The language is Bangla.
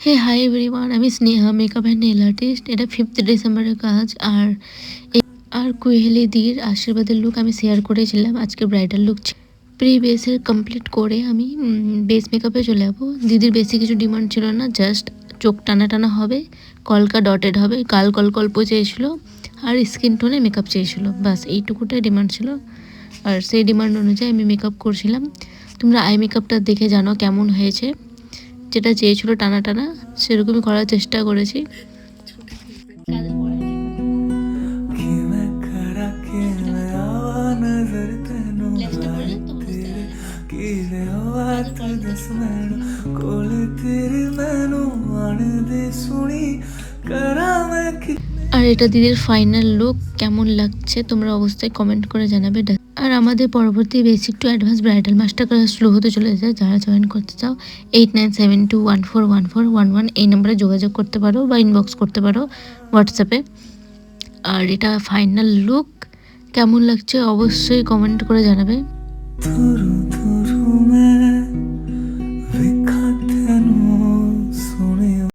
হে হাই এভরিওয়ান, আমি Sneha, makeup and nail artist. এটা 5th ডিসেম্বরের কাজ। আর কুহেলিদির আশীর্বাদের লুক আমি শেয়ার করেছিলাম। আজকে ব্রাইডাল লুক প্রি বেসের কমপ্লিট করে আমি বেস মেকআপে চলে যাবো। দিদির বেশি কিছু ডিমান্ড ছিল না, জাস্ট চোখ টানা টানা হবে, কলকা ডটেড হবে, কাল কল্প চেয়েছিল, আর স্কিন টোনে মেকআপ চেয়েছিল। বাস এইটুকুটাই ডিমান্ড ছিল, আর সেই ডিমান্ড অনুযায়ী আমি মেকআপ করছিলাম। তোমরা আই মেকআপটা দেখে জানো কেমন হয়েছে। যেটা চেয়েছিল টানা টানা, সেরকমই করার চেষ্টা করেছি। আর এটা দিদির ফাইনাল লুক। কেমন লাগছে তোমরা অবশ্যই কমেন্ট করে জানাবে। আর আমাদের পরবর্তী basic to advance bridal master class শুরু হতে চলেছে। যারা জয়েন করতে চাও 8972141411 এই নম্বরে যোগাযোগ করতে পারো বা ইনবক্স করতে পারো হোয়াটসঅ্যাপে। আর এটা ফাইনাল লুক, কেমন লাগছে অবশ্যই কমেন্ট করে জানাবে।